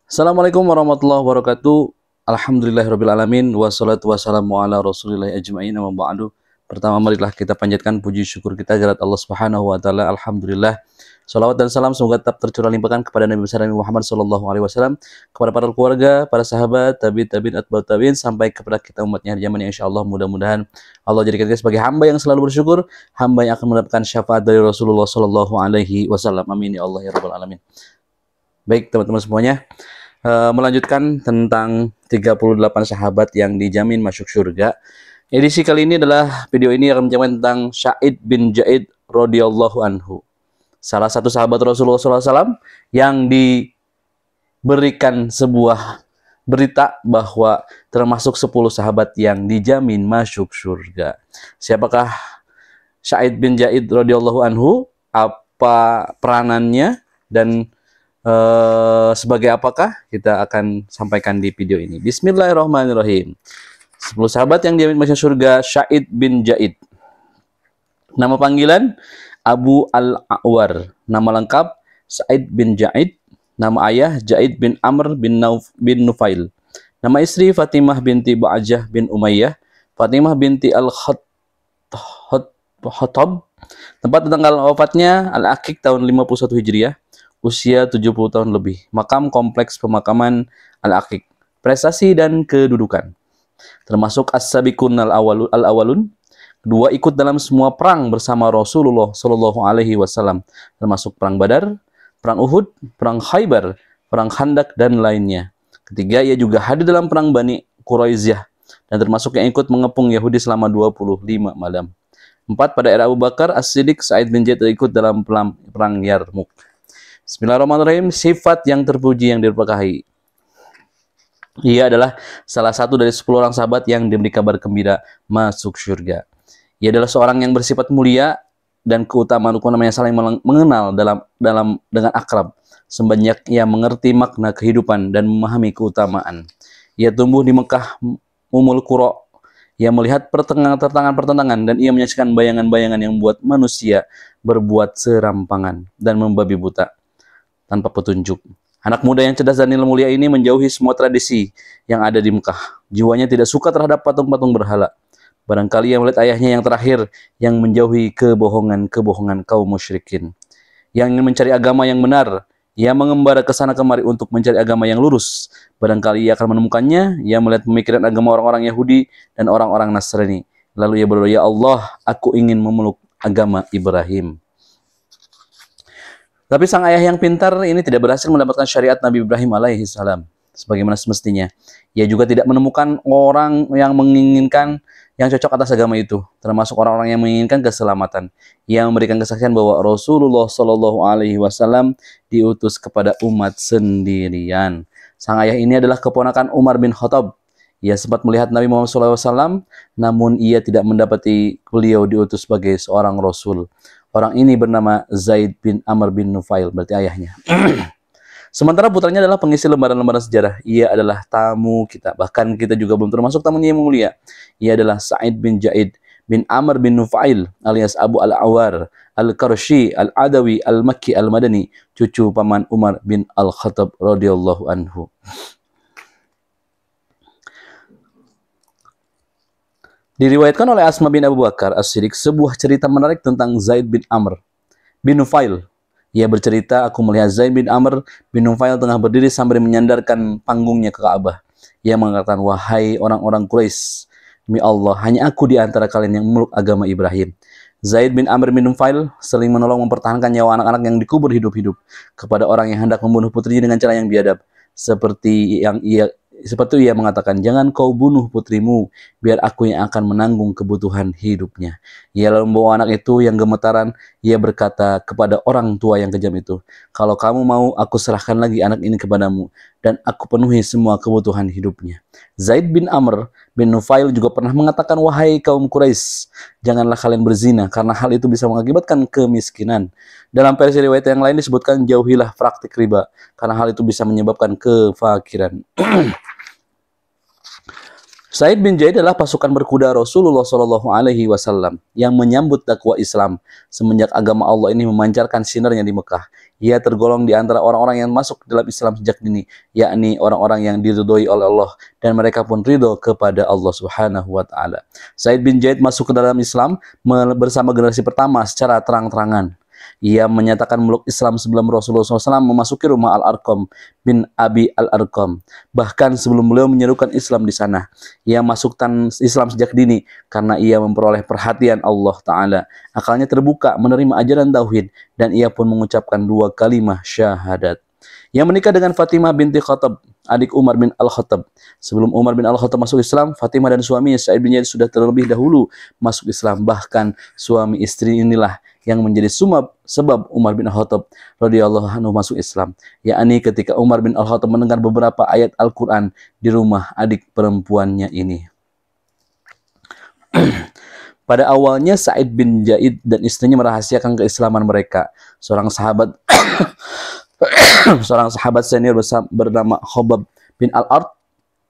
Assalamualaikum warahmatullahi wabarakatuh. Alhamdulillahirabbil alamin wassalatu wassalamu ala Rasulillah ajmain amma ba'du. Pertama marilah kita panjatkan puji syukur kita kepada Allah Subhanahu wa taala. Alhamdulillah. Salawat dan salam semoga tetap tercurah limpahkan kepada Nabi besar Nabi Muhammad sallallahu alaihi wasallam, kepada para keluarga, para sahabat, tabi'in, atba'ut tabi'in sampai kepada kita umatnya hari zaman yang insyaallah mudah-mudahan Allah jadikan kita sebagai hamba yang selalu bersyukur, hamba yang akan mendapatkan syafaat dari Rasulullah sallallahu alaihi wasallam. Amin ya Allah ya rabbal alamin. Baik teman-teman semuanya, melanjutkan tentang 38 sahabat yang dijamin masuk surga. Edisi kali ini adalah video ini akan menceritakan tentang Sa'id bin Zaid radhiyallahu anhu. Salah satu sahabat Rasulullah SAW yang diberikan sebuah berita bahwa termasuk 10 sahabat yang dijamin masuk surga. Siapakah Sa'id bin Zaid radhiyallahu anhu? Apa peranannya dan sebagai apakah kita akan sampaikan di video ini. Bismillahirrahmanirrahim. 10 sahabat yang dijamin masuk surga. Sa'id bin Zaid. Nama panggilan Abu Al-A'war. Nama lengkap Sa'id bin Zaid. Nama ayah Zaid bin Amr bin Nufail. Nama istri Fatimah binti Ba'jah bin Umayyah. Fatimah binti Al-Khattab. Tempat tanggal wafatnya Al-Aqiq tahun 51 Hijriah. Usia 70 tahun lebih. Makam kompleks pemakaman Al-Aqiq. Prestasi dan kedudukan. Termasuk as-sabiqun al-awalun. Kedua, ikut dalam semua perang bersama Rasulullah Shallallahu alaihi wasallam, termasuk perang Badar, perang Uhud, perang Khaybar, perang Khandak dan lainnya. Ketiga, ia juga hadir dalam perang Bani Quraisyah dan termasuk yang ikut mengepung Yahudi selama 25 malam. 4, pada era Abu Bakar As-Siddiq, Sa'id bin Zaid ikut dalam perang Yarmuk. Bismillahirrahmanirrahim. Sifat yang terpuji yang diberkahi. Ia adalah salah satu dari 10 orang sahabat yang diberi kabar gembira masuk surga. Ia adalah seorang yang bersifat mulia dan keutamaan namanya saling mengenal dengan akrab. Sebanyak ia mengerti makna kehidupan dan memahami keutamaan. Ia tumbuh di Mekah Ummul Qura. Ia melihat pertentangan dan ia menyaksikan bayangan-bayangan yang membuat manusia berbuat serampangan dan membabi buta tanpa petunjuk. Anak muda yang cerdas dan ilmu mulia ini menjauhi semua tradisi yang ada di Mekah. Jiwanya tidak suka terhadap patung-patung berhala. Barangkali ia melihat ayahnya yang terakhir yang menjauhi kebohongan kaum musyrikin. Yang ingin mencari agama yang benar, ia mengembara ke sana kemari untuk mencari agama yang lurus. Barangkali ia akan menemukannya. Ia melihat pemikiran agama orang-orang Yahudi dan orang-orang Nasrani. Lalu ia berdoa, "Ya Allah, aku ingin memeluk agama Ibrahim." Tapi sang ayah yang pintar ini tidak berhasil mendapatkan syariat Nabi Ibrahim alaihissalam sebagaimana semestinya. Ia juga tidak menemukan orang yang menginginkan yang cocok atas agama itu, termasuk orang-orang yang menginginkan keselamatan. Ia memberikan kesaksian bahwa Rasulullah Shallallahu alaihi wasallam diutus kepada umat sendirian. Sang ayah ini adalah keponakan Umar bin Khattab. Ia sempat melihat Nabi Muhammad SAW, namun ia tidak mendapati beliau diutus sebagai seorang Rasul. Orang ini bernama Zaid bin Amr bin Nufail, berarti ayahnya. Sementara putranya adalah pengisi lembaran-lembaran sejarah. Ia adalah tamu kita. Bahkan kita juga belum termasuk tamunya yang mulia. Ia adalah Sa'id bin Zaid bin Amr bin Nufail alias Abu Al-Awar Al-Qarshi Al-Adawi Al-Makki Al-Madani, cucu paman Umar bin Al-Khattab radhiyallahu anhu. Diriwayatkan oleh Asma bin Abu Bakar As-Siddiq sebuah cerita menarik tentang Zaid bin Amr bin Nufail. Ia bercerita, "Aku melihat Zaid bin Amr bin Nufail tengah berdiri sambil menyandarkan panggungnya ke Ka'bah. Ia mengatakan, 'Wahai orang-orang Quraisy, demi Allah, hanya aku di antara kalian yang memeluk agama Ibrahim.' Zaid bin Amr bin Nufail sering menolong mempertahankan nyawa anak-anak yang dikubur hidup-hidup kepada orang yang hendak membunuh putrinya dengan cara yang biadab. Seperti ia mengatakan, 'Jangan kau bunuh putrimu, biar aku yang akan menanggung kebutuhan hidupnya.' Ia lalu membawa anak itu yang gemetaran. Ia berkata kepada orang tua yang kejam itu, 'Kalau kamu mau, aku serahkan lagi anak ini kepadamu, dan aku penuhi semua kebutuhan hidupnya.' Zaid bin Amr bin Nufail juga pernah mengatakan, 'Wahai kaum Quraisy, janganlah kalian berzina, karena hal itu bisa mengakibatkan kemiskinan.' Dalam versi riwayat yang lain disebutkan, 'Jauhilah praktik riba, karena hal itu bisa menyebabkan kefakiran.' Said bin Zaid adalah pasukan berkuda Rasulullah Shallallahu Alaihi Wasallam yang menyambut dakwah Islam semenjak agama Allah ini memancarkan sinarnya di Mekah. Ia tergolong di antara orang-orang yang masuk dalam Islam sejak dini, yakni orang-orang yang diridhoi oleh Allah dan mereka pun ridho kepada Allah Subhanahu wa taala. Said bin Zaid masuk ke dalam Islam bersama generasi pertama secara terang-terangan. Ia menyatakan meluk Islam sebelum Rasulullah SAW memasuki rumah Al-Arqam bin Abi Al-Arqam. Bahkan sebelum beliau menyerukan Islam di sana, ia masuk Islam sejak dini karena ia memperoleh perhatian Allah Ta'ala. Akalnya terbuka menerima ajaran tauhid dan ia pun mengucapkan 2 kalimat syahadat. Ia menikah dengan Fatimah binti Khattab, adik Umar bin Al-Khattab. Sebelum Umar bin Al-Khattab masuk Islam, Fatimah dan suaminya Sa'id bin Zaid sudah terlebih dahulu masuk Islam. Bahkan suami istri inilah yang menjadi sebab Umar bin Al-Khattab radhiyallahu anhu masuk Islam, yakni ketika Umar bin Al-Khattab mendengar beberapa ayat Al-Quran di rumah adik perempuannya ini. Pada awalnya Sa'id bin Zaid dan istrinya merahasiakan keislaman mereka. Seorang sahabat senior bernama Khobab bin Al-Ard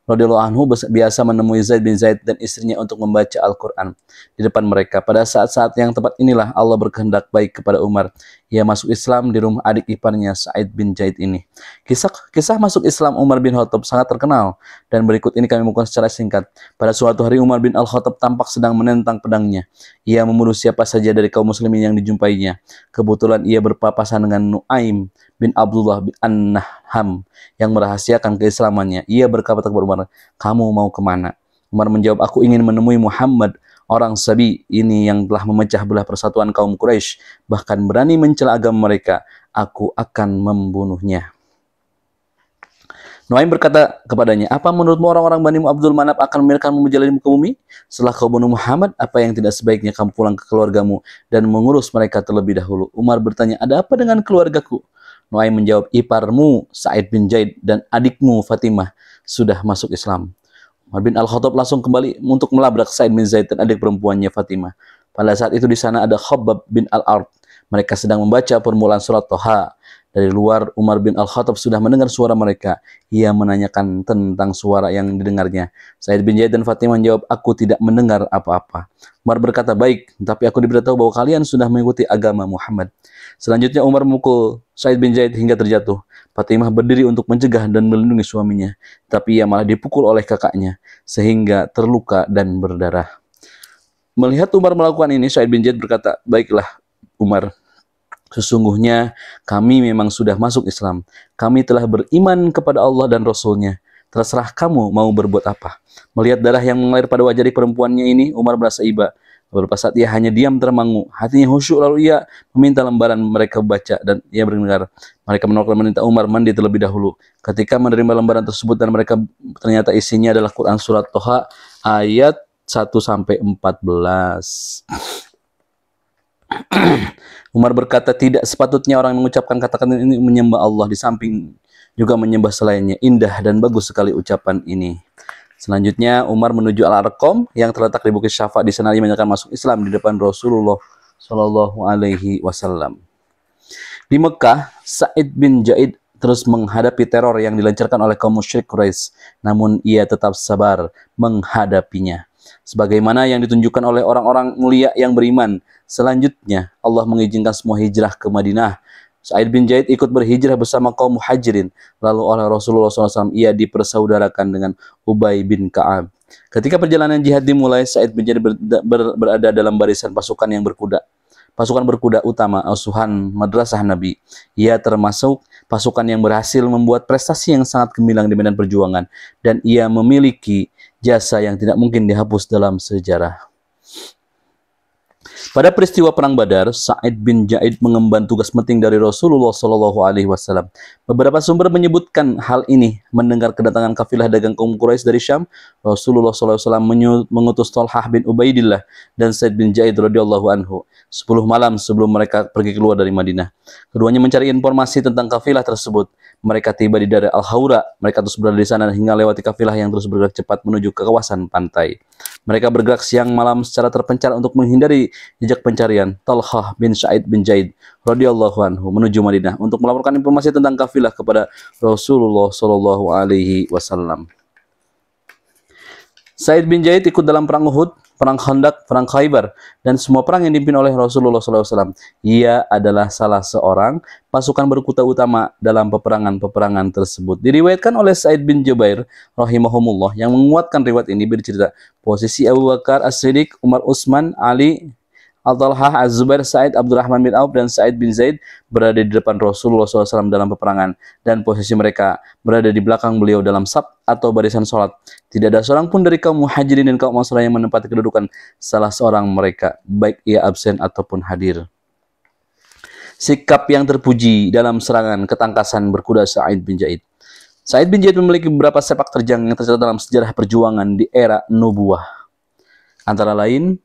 radhiyallahu anhu biasa menemui Zaid bin Zaid dan istrinya untuk membaca Al-Quran di depan mereka. Pada saat-saat yang tepat inilah Allah berkehendak baik kepada Umar. Ia masuk Islam di rumah adik iparnya Sa'id bin Zaid ini. Kisah masuk Islam Umar bin Khattab sangat terkenal dan berikut ini kami bukan secara singkat. Pada suatu hari Umar bin Al-Khattab tampak sedang menentang pedangnya. Ia membunuh siapa saja dari kaum muslimin yang dijumpainya. Kebetulan ia berpapasan dengan Nuaim bin Abdullah bin An-Naham yang merahasiakan keislamannya. Ia berkata kepada Umar, "Kamu mau kemana?" Umar menjawab, "Aku ingin menemui Muhammad, orang Sabi ini yang telah memecah belah persatuan kaum Quraisy, bahkan berani mencela agama mereka. Aku akan membunuhnya." Nuaim berkata kepadanya, "Apa menurutmu orang-orang Bani Abdul Manaf akan membiarkanmu menjalani ke bumi? Setelah kau bunuh Muhammad, apa yang tidak sebaiknya kamu pulang ke keluargamu dan mengurus mereka terlebih dahulu?" Umar bertanya, "Ada apa dengan keluargaku?" Nuaim menjawab, "Iparmu Sa'id bin Zaid dan adikmu Fatimah sudah masuk Islam." Umar bin Al-Khattab langsung kembali untuk melabrak Sa'id bin Zaid dan adik perempuannya Fatimah. Pada saat itu di sana ada Khobab bin Al-Ard. Mereka sedang membaca permulaan surat Toha. Dari luar, Umar bin Al-Khattab sudah mendengar suara mereka. Ia menanyakan tentang suara yang didengarnya. Sa'id bin Zaid dan Fatimah menjawab, "Aku tidak mendengar apa-apa." Umar berkata, "Baik, tapi aku diberitahu bahwa kalian sudah mengikuti agama Muhammad." Selanjutnya Umar memukul Sa'id bin Zaid hingga terjatuh. Fatimah berdiri untuk mencegah dan melindungi suaminya, tapi ia malah dipukul oleh kakaknya sehingga terluka dan berdarah. Melihat Umar melakukan ini, Sa'id bin Zaid berkata, "Baiklah Umar, sesungguhnya kami memang sudah masuk Islam. Kami telah beriman kepada Allah dan Rasul-Nya. Terserah kamu mau berbuat apa." Melihat darah yang mengalir pada wajah perempuannya ini, Umar merasa iba. Beberapa saat ia hanya diam termangu, hatinya khusyuk, lalu ia meminta lembaran mereka baca dan ia mendengar mereka menolak dan meminta Umar mandi terlebih dahulu. Ketika menerima lembaran tersebut dan mereka ternyata isinya adalah Quran surat Toha ayat 1-14. Umar berkata, "Tidak sepatutnya orang mengucapkan kata-kata ini menyembah Allah di samping juga menyembah selainnya. Indah dan bagus sekali ucapan ini." Selanjutnya Umar menuju Al-Arqam yang terletak di Bukit Syafa. Di sana ia menyatakan masuk Islam di depan Rasulullah Shallallahu Alaihi Wasallam. Di Mekah, Sa'id bin Zaid terus menghadapi teror yang dilancarkan oleh kaum musyrik Quraisy, namun ia tetap sabar menghadapinya. Sebagaimana yang ditunjukkan oleh orang-orang mulia yang beriman. Selanjutnya Allah mengizinkan semua hijrah ke Madinah. Sa'id bin Zaid ikut berhijrah bersama kaum muhajirin. Lalu oleh Rasulullah SAW ia dipersaudarakan dengan Ubay bin Ka'ab. Ketika perjalanan jihad dimulai, Sa'id bin Zaid berada dalam barisan pasukan berkuda utama asuhan madrasah Nabi. Ia termasuk pasukan yang berhasil membuat prestasi yang sangat gemilang di medan perjuangan. Dan ia memiliki jasa yang tidak mungkin dihapus dalam sejarah. Pada peristiwa Perang Badar, Sa'id bin Zaid mengemban tugas penting dari Rasulullah SAW. Beberapa sumber menyebutkan hal ini. Mendengar kedatangan kafilah dagang kaum Quraisy dari Syam, Rasulullah SAW mengutus Thalhah bin Ubaidillah dan Sa'id bin Zaid radhiyallahu anhu 10 malam sebelum mereka pergi keluar dari Madinah. Keduanya mencari informasi tentang kafilah tersebut. Mereka tiba di daerah Al-Haura. Mereka terus berada di sana hingga lewati kafilah yang terus bergerak cepat menuju ke kawasan pantai. Mereka bergerak siang malam secara terpencar untuk menghindari jejak pencarian. Thalhah bin Sa'id bin Zaid radhiyallahu anhu menuju Madinah untuk melaporkan informasi tentang kafilah kepada Rasulullah Shallallahu Alaihi Wasallam. Sa'id bin Zaid ikut dalam perang Uhud, perang Khandaq, perang Khaybar, dan semua perang yang dipimpin oleh Rasulullah SAW. Ia adalah salah seorang pasukan berkuda utama dalam peperangan-peperangan tersebut. Diriwayatkan oleh Sa'id bin Jubair rahimahumullah yang menguatkan riwayat ini bercerita posisi Abu Bakar As-Siddiq, Umar Utsman, Ali, Al-Talhah, Az-Zubair, Sa'id, Abdurrahman bin Auf, dan Sa'id bin Zaid berada di depan Rasulullah SAW dalam peperangan, dan posisi mereka berada di belakang beliau dalam saf atau barisan sholat. Tidak ada seorang pun dari kaum muhajirin dan kaum ansar yang menempati kedudukan salah seorang mereka, baik ia absen ataupun hadir. Sikap yang terpuji dalam serangan ketangkasan berkuda Sa'id bin Zaid. Sa'id bin Zaid memiliki beberapa sepak terjang yang tercatat dalam sejarah perjuangan di era nubuwah. Antara lain,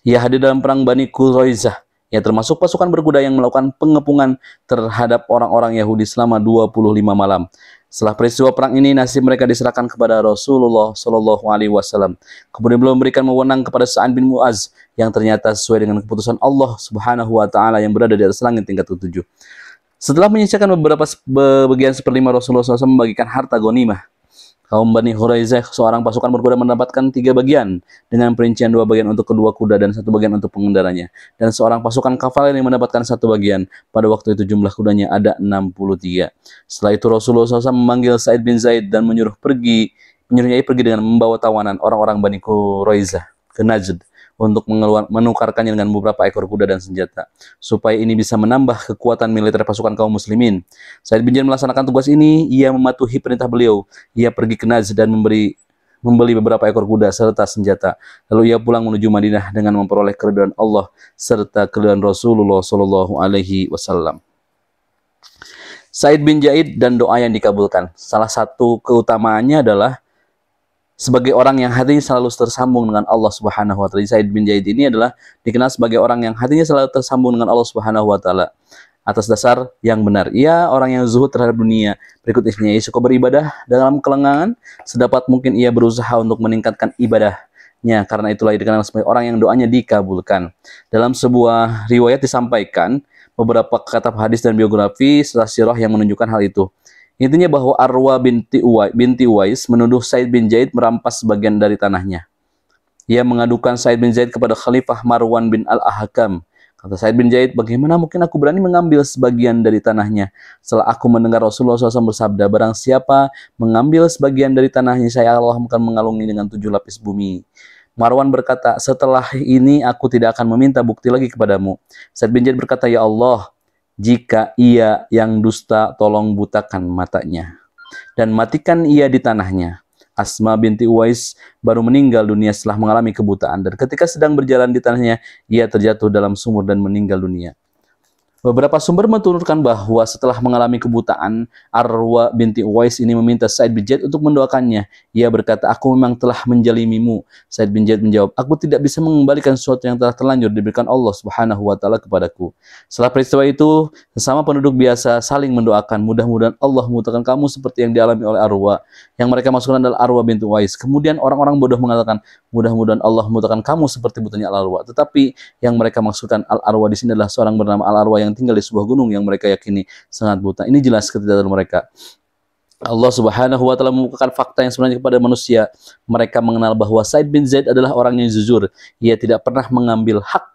ia hadir dalam perang Bani Quraizah, yang termasuk pasukan berkuda yang melakukan pengepungan terhadap orang-orang Yahudi selama 25 malam. Setelah peristiwa perang ini, nasib mereka diserahkan kepada Rasulullah SAW. Kemudian beliau memberikan wewenang kepada Sa'ad bin Mu'az, yang ternyata sesuai dengan keputusan Allah Subhanahu wa Ta'ala yang berada di atas langit tingkat ke-7. Setelah menyisakan beberapa bagian seperlima, Rasulullah SAW membagikan harta ghanimah. Kaum Bani Quraizah, seorang pasukan berkuda mendapatkan 3 bagian dengan perincian 2 bagian untuk kedua kuda dan 1 bagian untuk pengendaranya. Dan seorang pasukan kavaleri mendapatkan 1 bagian. Pada waktu itu jumlah kudanya ada 63. Setelah itu Rasulullah SAW memanggil Sa'id bin Zaid dan menyuruhnya pergi dengan membawa tawanan orang-orang Bani Quraizah ke Najd untuk menukarkannya dengan beberapa ekor kuda dan senjata, supaya ini bisa menambah kekuatan militer pasukan kaum muslimin. Sa'id bin Zaid melaksanakan tugas ini, ia mematuhi perintah beliau. Ia pergi ke Najd dan membeli beberapa ekor kuda serta senjata. Lalu ia pulang menuju Madinah dengan memperoleh keridhaan Allah serta keridhaan Rasulullah SAW. Sa'id bin Zaid dan doa yang dikabulkan. Salah satu keutamaannya adalah sebagai orang yang hatinya selalu tersambung dengan Allah Subhanahu wa Ta'ala. Sa'id bin Zaid ini adalah dikenal sebagai orang yang hatinya selalu tersambung dengan Allah Subhanahu wa Ta'ala atas dasar yang benar. Ia orang yang zuhud terhadap dunia. Berikut isinya, ia suka beribadah dalam kelengangan, sedapat mungkin ia berusaha untuk meningkatkan ibadahnya. Karena itulah ia dikenal sebagai orang yang doanya dikabulkan. Dalam sebuah riwayat disampaikan beberapa kitab hadis dan biografi serta sirah yang menunjukkan hal itu. Intinya bahwa Arwa binti Uwais menuduh Sa'id bin Zaid merampas sebagian dari tanahnya. Ia mengadukan Sa'id bin Zaid kepada Khalifah Marwan bin Al-Ahkam. Kata Sa'id bin Zaid, bagaimana mungkin aku berani mengambil sebagian dari tanahnya? Setelah aku mendengar Rasulullah SAW bersabda, barang siapa mengambil sebagian dari tanahnya, saya Allah akan mengalungi dengan 7 lapis bumi. Marwan berkata, setelah ini aku tidak akan meminta bukti lagi kepadamu. Sa'id bin Zaid berkata, ya Allah, jika ia yang dusta, tolong butakan matanya dan matikan ia di tanahnya. Asma binti Uwais baru meninggal dunia setelah mengalami kebutaan, dan ketika sedang berjalan di tanahnya, ia terjatuh dalam sumur dan meninggal dunia. Beberapa sumber menturunkan bahwa setelah mengalami kebutaan, Arwa binti Uwais ini meminta Sa'id bin Zaid untuk mendoakannya. Ia berkata, aku memang telah menjalimimu. Sa'id bin Zaid menjawab, aku tidak bisa mengembalikan sesuatu yang telah terlanjur diberikan Allah Subhanahu wa Ta'ala kepadaku. Setelah peristiwa itu, sesama penduduk biasa saling mendoakan, mudah-mudahan Allah memudahkan kamu seperti yang dialami oleh Arwa. Yang mereka masukkan adalah Arwa binti Uwais. Kemudian orang-orang bodoh mengatakan, mudah-mudahan Allah memudahkan kamu seperti butanya Al-Arwa. Tetapi yang mereka maksudkan Al-Arwa di sini adalah seorang bernama Al-Arwa yang tinggal di sebuah gunung yang mereka yakini sangat buta. Ini jelas ketidaktahuan mereka. Allah Subhanahu wa Ta'ala membukakan fakta yang sebenarnya kepada manusia. Mereka mengenal bahwa Sa'id bin Zaid adalah orang yang jujur. Ia tidak pernah mengambil hak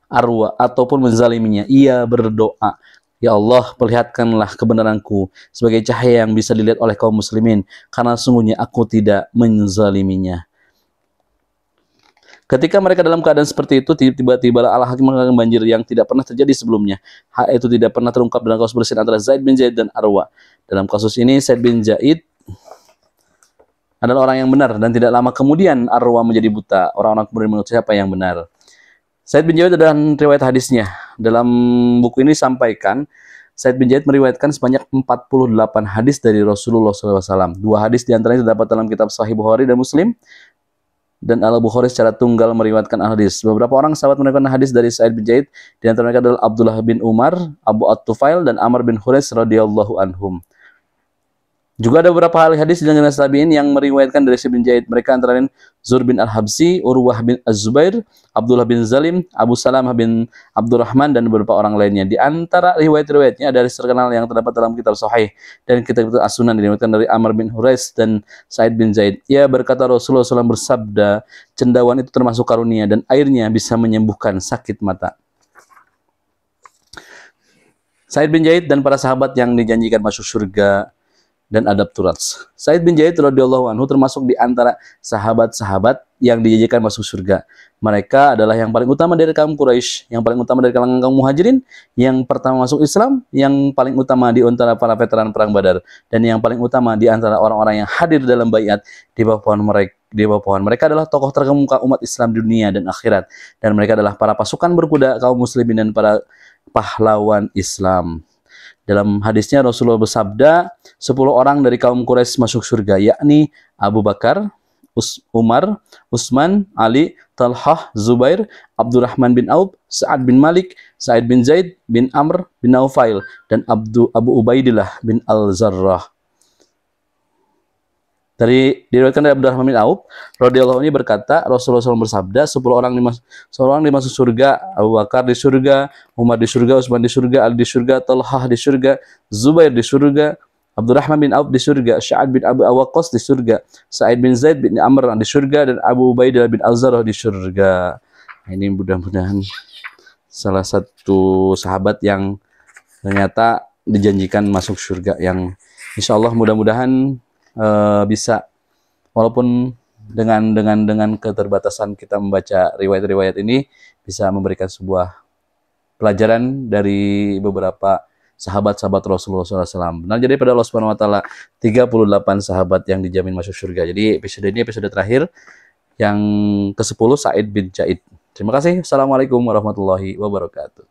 Arwa ataupun menzaliminya. Ia berdoa, ya Allah, perlihatkanlah kebenaranku sebagai cahaya yang bisa dilihat oleh kaum muslimin, karena sungguhnya aku tidak menzaliminya. Ketika mereka dalam keadaan seperti itu, tiba-tiba Allah Hakim mengatakan banjir yang tidak pernah terjadi sebelumnya. Hal itu tidak pernah terungkap dalam kasus perselisihan antara Sa'id bin Zaid dan Arwa. Dalam kasus ini, Sa'id bin Zaid adalah orang yang benar, dan tidak lama kemudian Arwa menjadi buta. Orang-orang kemudian menurut siapa yang benar. Sa'id bin Zaid dan riwayat hadisnya. Dalam buku ini disampaikan, Sa'id bin Zaid meriwayatkan sebanyak 48 hadis dari Rasulullah SAW. 2 hadis diantaranya terdapat dalam kitab Sahih Bukhari dan Muslim, dan Al-Bukhari secara tunggal meriwayatkan hadis. Beberapa orang sahabat meriwayatkan hadis dari Sa'id bin Zaid, di antara mereka adalah Abdullah bin Umar, Abu At-Tufail, dan Amr bin Hurais radhiyallahu anhum. Juga ada beberapa ahli hadis dan generasi tabi'in yang meriwayatkan dari Syekh bin Zaid. Mereka antara lain Zur bin Al-Habsi, Urwah bin Az-Zubair, Abdullah bin Zalim, Abu Salamah bin Abdurrahman, dan beberapa orang lainnya. Di antara riwayat-riwayatnya dari terkenal yang terdapat dalam kitab Sahih dan kitab As-Sunan diriwayatkan dari Amr bin Hurais dan Sa'id bin Zaid. Ia berkata Rasulullah SAW bersabda, cendawan itu termasuk karunia dan airnya bisa menyembuhkan sakit mata. Sa'id bin Zaid dan para sahabat yang dijanjikan masuk surga dan adab turats. Sa'id bin Zaid radhiyallahu anhu termasuk di antara sahabat-sahabat yang dijanjikan masuk surga. Mereka adalah yang paling utama dari kaum Quraisy, yang paling utama dari kalangan kaum Muhajirin, yang pertama masuk Islam, yang paling utama di antara para veteran perang Badar, dan yang paling utama di antara orang-orang yang hadir dalam baiat di bawah pohon mereka. Di bawah pohon mereka adalah tokoh terkemuka umat Islam di dunia dan akhirat, dan mereka adalah para pasukan berkuda kaum muslimin dan para pahlawan Islam. Dalam hadisnya Rasulullah bersabda, 10 orang dari kaum Quraisy masuk surga, yakni Abu Bakar, Umar, Utsman, Ali, Talhah, Zubair, Abdurrahman bin Auf, Sa'ad bin Malik, Sa'id bin Zaid bin Amr bin Naufail, dan Abu Ubaidillah bin Al-Zarrah. Diriwayatkan dari Abdurrahman bin Auf radhiyallahu anhu berkata, Rasulullah SAW bersabda, 10 orang dimasuk surga, Abu Bakar di surga, Umar di surga, Utsman di surga, Ali di surga, Talhah di surga, Zubair di surga, Abdurrahman bin Auf di surga, Sa'ad bin Abu Waqqas di surga, Sa'id bin Zaid bin Amr di surga, dan Abu Ubaidah bin Al-Zarrah di surga. Ini mudah-mudahan salah satu sahabat yang ternyata dijanjikan masuk surga, yang insya Allah mudah-mudahan bisa, walaupun dengan keterbatasan kita membaca riwayat-riwayat ini, bisa memberikan sebuah pelajaran dari beberapa sahabat-sahabat Rasulullah SAW. Nah, jadi pada Allah Subhanahu Wa Taala 38 sahabat yang dijamin masuk surga. Jadi episode ini episode terakhir yang ke-10 Sa'id bin Zaid. Terima kasih. Assalamualaikum warahmatullahi wabarakatuh.